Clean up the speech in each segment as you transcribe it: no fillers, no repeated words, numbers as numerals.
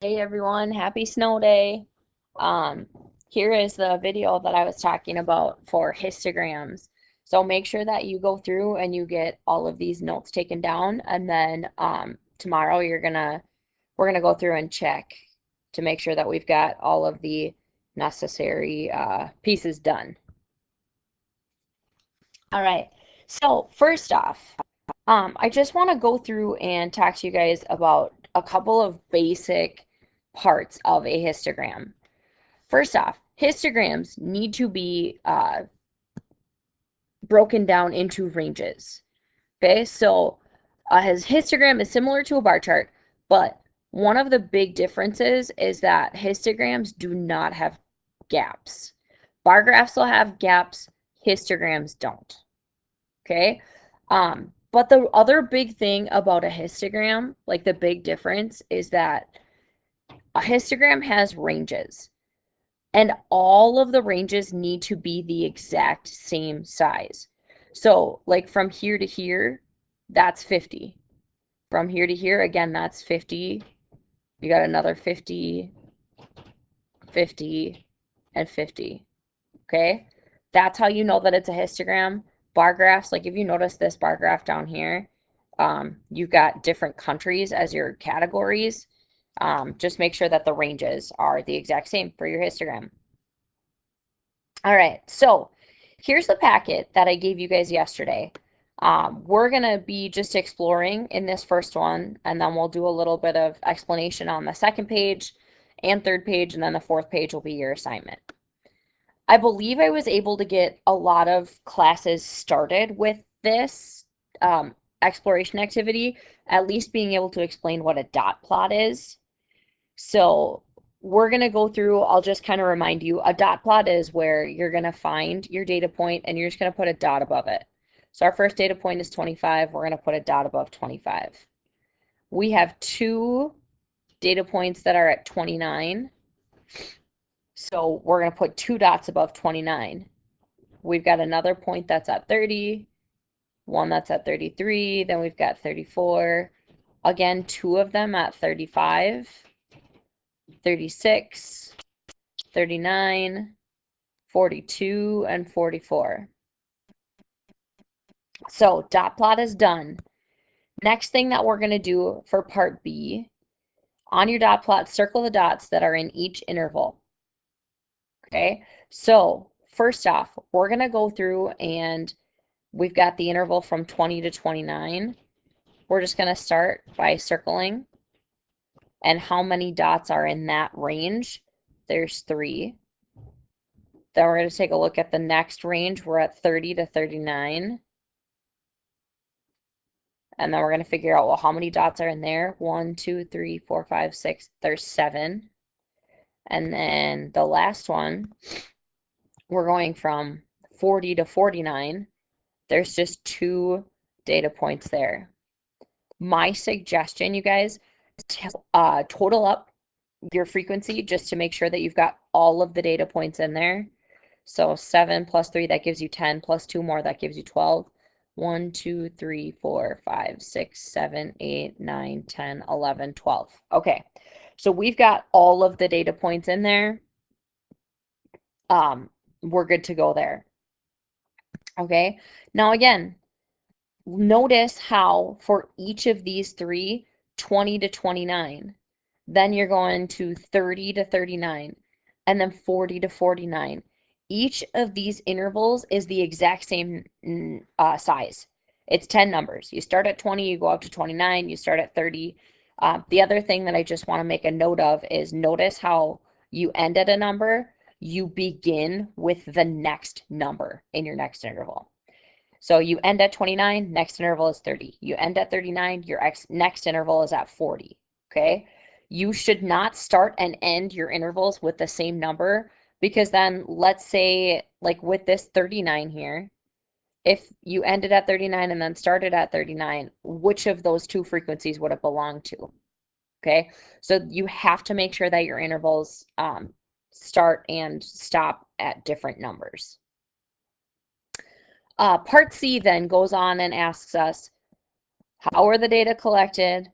Hey everyone, happy snow day. Um, Here is the video that I was talking about for histograms. So make sure that you go through and you get all of these notes taken down, and then tomorrow we're gonna go through and check to make sure that we've got all of the necessary pieces done. All right. So first off, I just want to go through and talk to you guys about a couple of basic parts of a histogram. First off, histograms need to be broken down into ranges. Okay, so his histogram is similar to a bar chart, but one of the big differences is that histograms do not have gaps. Bar graphs will have gaps, histograms don't. Okay. But the other big thing about a histogram, like the big difference, is that a histogram has ranges, and all of the ranges need to be the exact same size. So, like from here to here, that's 50. From here to here, again, that's 50. You got another 50, 50, and 50. Okay? That's how you know that it's a histogram. Bar graphs, like if you notice this bar graph down here, you've got different countries as your categories. Just make sure that the ranges are the exact same for your histogram. All right, so here's the packet that I gave you guys yesterday. We're going to be just exploring in this first one, and then we'll do a little bit of explanation on the second page and third page, and then the fourth page will be your assignment. I believe I was able to get a lot of classes started with this exploration activity, at least being able to explain what a dot plot is. So we're going to go through, I'll just kind of remind you, a dot plot is where you're going to find your data point and you're just going to put a dot above it. So our first data point is 25. We're going to put a dot above 25. We have two data points that are at 29. So we're going to put two dots above 29. We've got another point that's at 30, one that's at 33, then we've got 34. Again, two of them at 35, 36, 39, 42, and 44. So dot plot is done. Next thing that we're going to do for part B, on your dot plot, circle the dots that are in each interval. Okay, so first off, we're going to go through and we've got the interval from 20 to 29. We're just going to start by circling and how many dots are in that range. There's 3. Then we're going to take a look at the next range. We're at 30 to 39. And then we're going to figure out, well, how many dots are in there? 1, 2, 3, 4, 5, 6. There's 7. And then the last one, we're going from 40 to 49. There's just 2 data points there. My suggestion, you guys, total up your frequency just to make sure that you've got all of the data points in there. So 7 plus 3, that gives you 10, plus 2 more, that gives you 12. 1, 2, 3, 4, 5, 6, 7, 8, 9, 10, 11, 12. Okay, so we've got all of the data points in there. We're good to go there. Okay, now again, notice how for each of these 3, 20 to 29, then you're going to 30 to 39, and then 40 to 49. Each of these intervals is the exact same size. It's 10 numbers. You start at 20, you go up to 29, you start at 30. The other thing that I just want to make a note of is notice how you end at a number, you begin with the next number in your next interval. So you end at 29, next interval is 30. You end at 39, your next interval is at 40, okay? You should not start and end your intervals with the same number, because then let's say, like with this 39 here, if you ended at 39 and then started at 39, which of those 2 frequencies would it belong to? Okay, so you have to make sure that your intervals start and stop at different numbers. Part C then goes on and asks us, how are the data collected?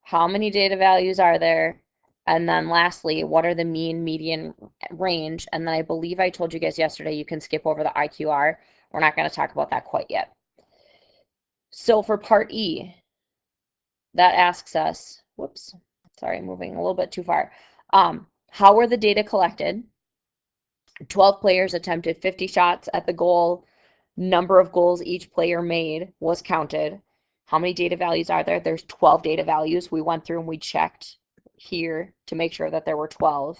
How many data values are there? And then lastly, what are the mean, median, range? And then I believe I told you guys yesterday you can skip over the IQR. We're not going to talk about that quite yet. So for part E, that asks us, whoops, sorry, moving a little bit too far. How were the data collected? 12 players attempted 50 shots at the goal. Number of goals each player made was counted. How many data values are there? There's 12 data values. We went through and we checked here to make sure that there were 12.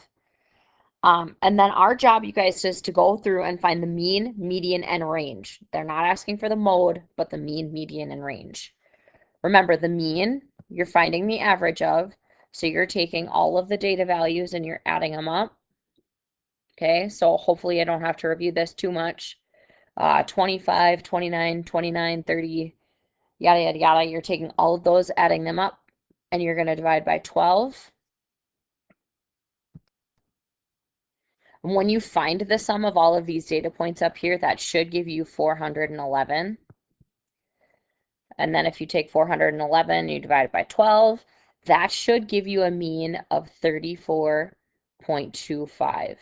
And then our job, you guys, is to go through and find the mean, median, and range. They're not asking for the mode, but the mean, median, and range. Remember, the mean, you're finding the average of, so you're taking all of the data values and you're adding them up. Okay, so hopefully I don't have to review this too much. 25, 29, 29, 30, yada, yada, yada. You're taking all of those, adding them up, and you're going to divide by 12. And when you find the sum of all of these data points up here, that should give you 411. And then if you take 411, you divide it by 12, that should give you a mean of 34.25.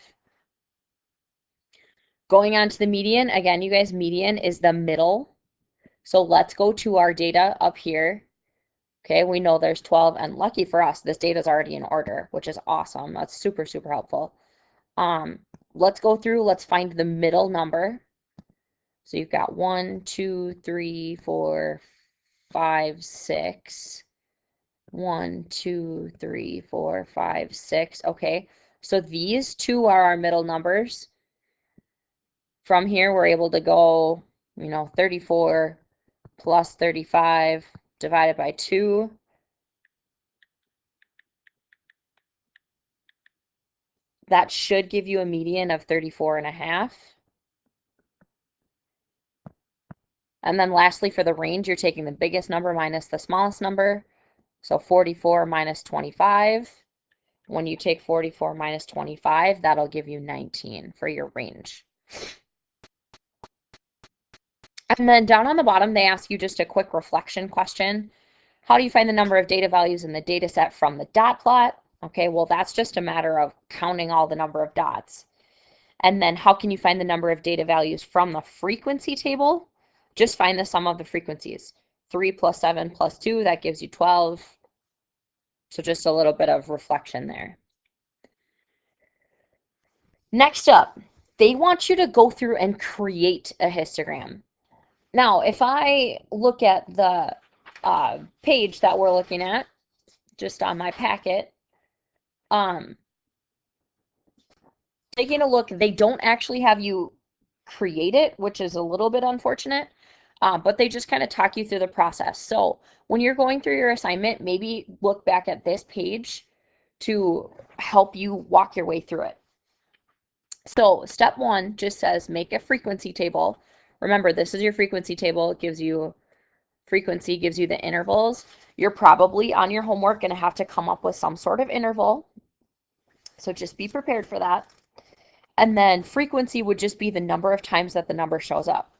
Going on to the median, again, you guys, median is the middle. So let's go to our data up here. Okay, we know there's 12, and lucky for us, this data is already in order, which is awesome. That's super, super helpful. Let's go through, let's find the middle number. So you've got 1, 2, 3, 4, 5, 6. 1, 2, 3, 4, 5, 6. Okay, so these two are our middle numbers. From here, we're able to go, 34 plus 35 divided by 2. That should give you a median of 34.5. And then lastly, for the range, you're taking the biggest number minus the smallest number. So 44 minus 25. When you take 44 minus 25, that'll give you 19 for your range. And then down on the bottom, they ask you just a quick reflection question. How do you find the number of data values in the data set from the dot plot? Okay, well, that's just a matter of counting all the number of dots. And then how can you find the number of data values from the frequency table? Just find the sum of the frequencies. 3 plus 7 plus 2, that gives you 12. So just a little bit of reflection there. Next up, they want you to go through and create a histogram. Now, if I look at the page that we're looking at, just on my packet, taking a look, they don't actually have you create it, which is a little bit unfortunate, but they just kind of talk you through the process. So when you're going through your assignment, maybe look back at this page to help you walk your way through it. So step 1 just says make a frequency table. Remember, this is your frequency table. It gives you frequency, gives you the intervals. You're probably on your homework going to have to come up with some sort of interval. So just be prepared for that. And then frequency would just be the number of times that the number shows up.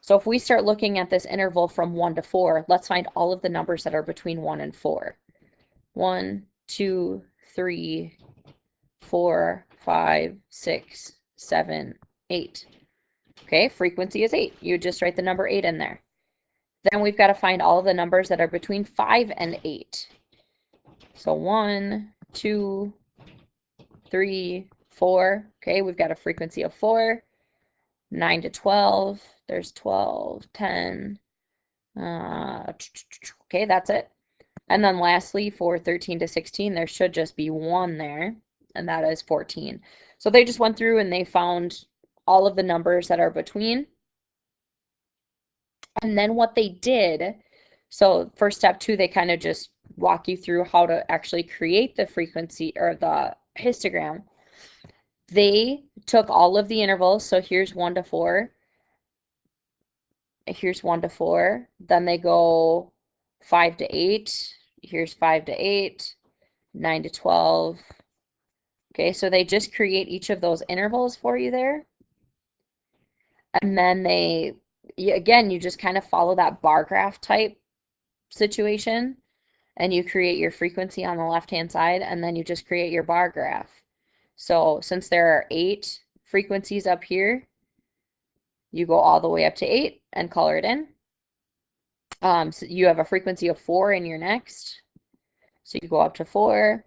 So if we start looking at this interval from 1 to 4, let's find all of the numbers that are between 1 and 4. 1, 2, 3, 4, 5, 6, 7, 8. Okay, frequency is 8. You just write the number 8 in there. Then we've got to find all of the numbers that are between 5 and 8. So 1, 2, 3, 4. Okay, we've got a frequency of 4. 9 to 12. There's 12, 10. Okay, that's it. And then lastly, for 13 to 16, there should just be 1 there, and that is 14. So they just went through and they found all of the numbers that are between. And then what they did, so for step 2, they kind of just walk you through how to actually create the frequency or the histogram. They took all of the intervals, so here's 1 to 4. Here's 1 to 4. Then they go 5 to 8. Here's 5 to 8. 9 to 12. Okay, so they just create each of those intervals for you there. And then again, you just kind of follow that bar graph type situation. and you create your frequency on the left-hand side, and then you just create your bar graph. So since there are 8 frequencies up here, you go all the way up to 8 and color it in. So you have a frequency of 4 in your next. So you go up to 4.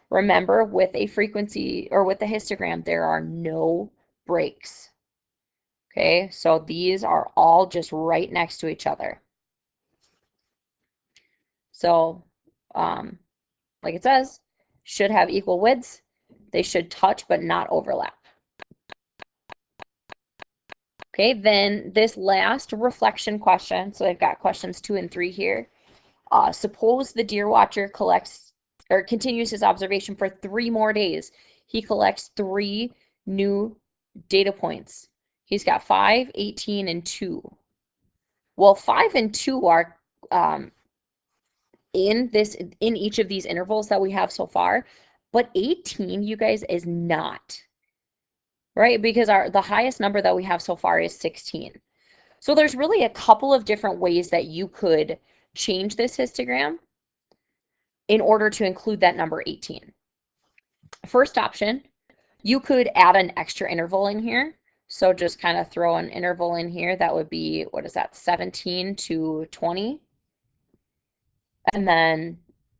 Remember, with a frequency or with a histogram, there are no breaks. Okay, so these are all just right next to each other. So, like it says, should have equal widths. They should touch but not overlap. Okay, then this last reflection question, so they've got questions 2 and 3 here. Suppose the deer watcher collects or continues his observation for 3 more days. He collects 3 new data points. He's got 5, 18, and 2. Well, 5 and 2 are in each of these intervals that we have so far, but 18, you guys, is not, right? Because the highest number that we have so far is 16. So there's really a couple of different ways that you could change this histogram in order to include that number 18. First option, you could add an extra interval in here. So just kind of throw an interval in here. That would be, what is that, 17 to 20. And then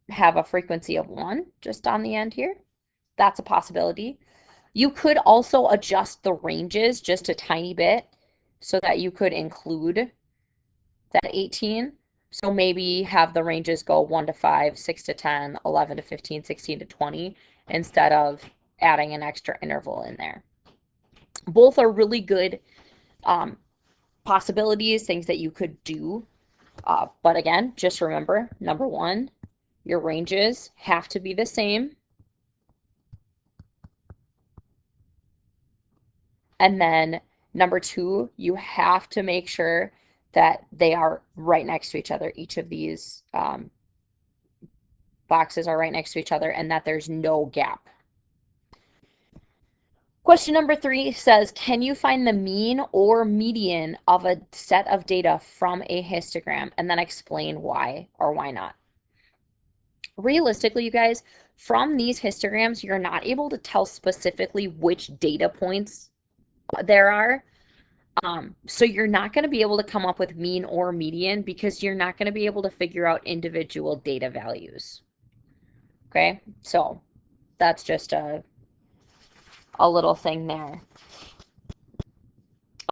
have a frequency of 1 just on the end here. That's a possibility. You could also adjust the ranges just a tiny bit so that you could include that 18. So maybe have the ranges go 1 to 5, 6 to 10, 11 to 15, 16 to 20, instead of adding an extra interval in there. Both are really good possibilities, things that you could do. But again, just remember, number 1, your ranges have to be the same. And then number 2, you have to make sure that they are right next to each other. Each of these boxes are right next to each other and that there's no gap. Question number 3 says, can you find the mean or median of a set of data from a histogram and then explain why or why not? Realistically, you guys, from these histograms, you're not able to tell specifically which data points there are. So you're not going to be able to come up with mean or median because you're not going to be able to figure out individual data values. Okay, so that's just a little thing there.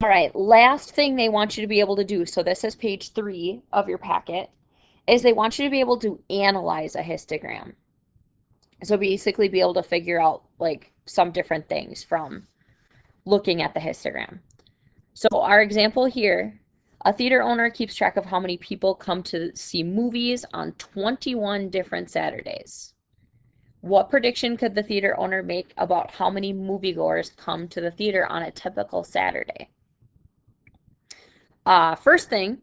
All right, last thing they want you to be able to do, so this is page 3 of your packet, is they want you to be able to analyze a histogram. So basically be able to figure out like some different things from looking at the histogram. So our example here, a theater owner keeps track of how many people come to see movies on 21 different Saturdays. What prediction could the theater owner make about how many moviegoers come to the theater on a typical Saturday? First thing,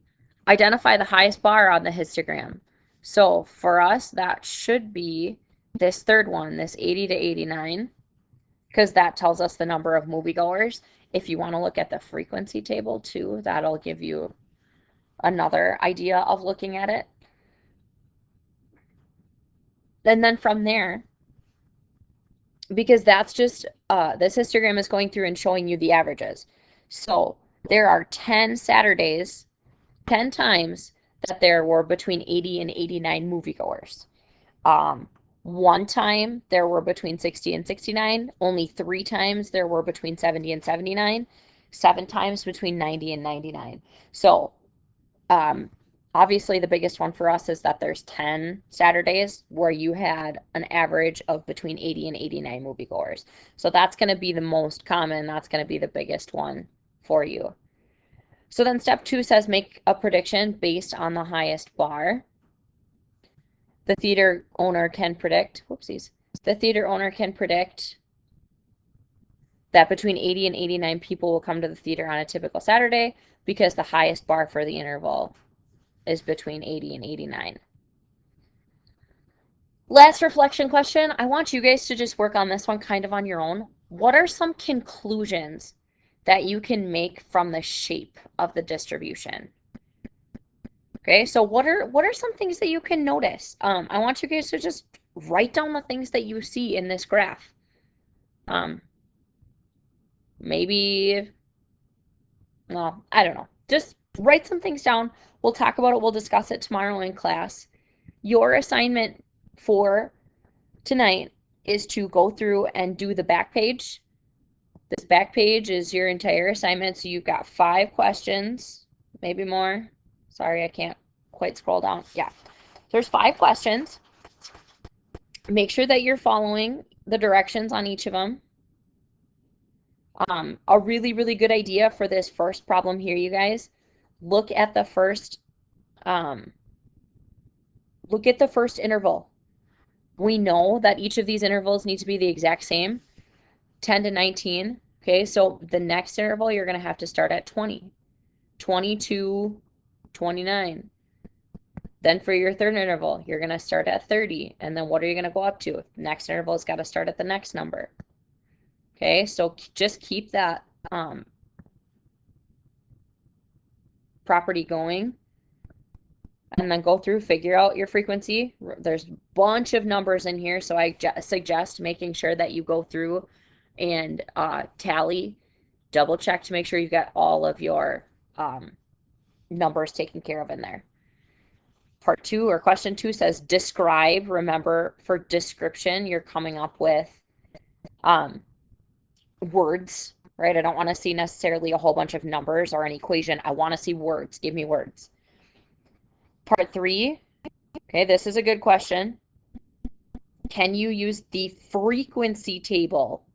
identify the highest bar on the histogram. So for us, that should be this third one, this 80 to 89, because that tells us the number of moviegoers. If you want to look at the frequency table too, that'll give you another idea of looking at it. And then from there, because that's just, this histogram is going through and showing you the averages. So there are 10 Saturdays, 10 times that there were between 80 and 89 moviegoers. One time there were between 60 and 69. Only 3 times there were between 70 and 79. 7 times between 90 and 99. So obviously the biggest one for us is that there's 10 Saturdays where you had an average of between 80 and 89 moviegoers. So that's going to be the most common. That's going to be the biggest one for you. So then step 2 says make a prediction based on the highest bar. The theater owner can predict, whoopsies, the theater owner can predict that between 80 and 89 people will come to the theater on a typical Saturday because the highest bar for the interval is between 80 and 89. Last reflection question. I want you guys to just work on this one kind of on your own. What are some conclusions that you can make from the shape of the distribution? Okay, so what are some things that you can notice? I want you guys to just write down the things that you see in this graph. Maybe, well, I don't know. Just write some things down. We'll talk about it. We'll discuss it tomorrow in class. Your assignment for tonight is to go through and do the back page. This back page is your entire assignment. So you've got 5 questions, maybe more. Sorry, I can't quite scroll down. Yeah. There's 5 questions. Make sure that you're following the directions on each of them. A really, really good idea for this first problem here, you guys. Look at the first interval. We know that each of these intervals need to be the exact same, 10 to 19. Okay, so the next interval, you're going to have to start at 20, 22, 29. Then for your third interval, you're going to start at 30. And then what are you going to go up to? Next interval has got to start at the next number. Okay, so just keep that property going. And then go through, figure out your frequency. There's a bunch of numbers in here, so I suggest making sure that you go through and tally, double check to make sure you've got all of your numbers taken care of in there. Part 2 or question 2 says describe. Remember, for description, you're coming up with words, right? I don't want to see necessarily a whole bunch of numbers or an equation. I want to see words. Give me words. Part 3, okay, this is a good question. Can you use the frequency table?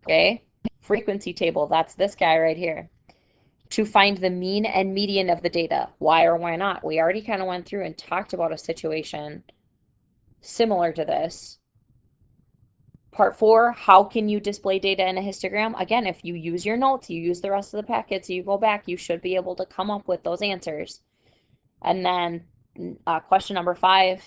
Okay, frequency table, that's this guy right here, to find the mean and median of the data. Why or why not? We already kind of went through and talked about a situation similar to this. Part 4, how can you display data in a histogram? Again, if you use your notes, you use the rest of the packets, you go back, you should be able to come up with those answers. And then question number 5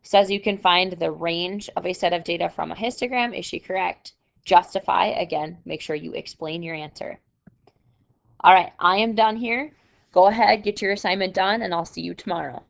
says you can find the range of a set of data from a histogram. Is she correct? Justify. Again, make sure you explain your answer. All right, I am done here. Go ahead, get your assignment done, and I'll see you tomorrow.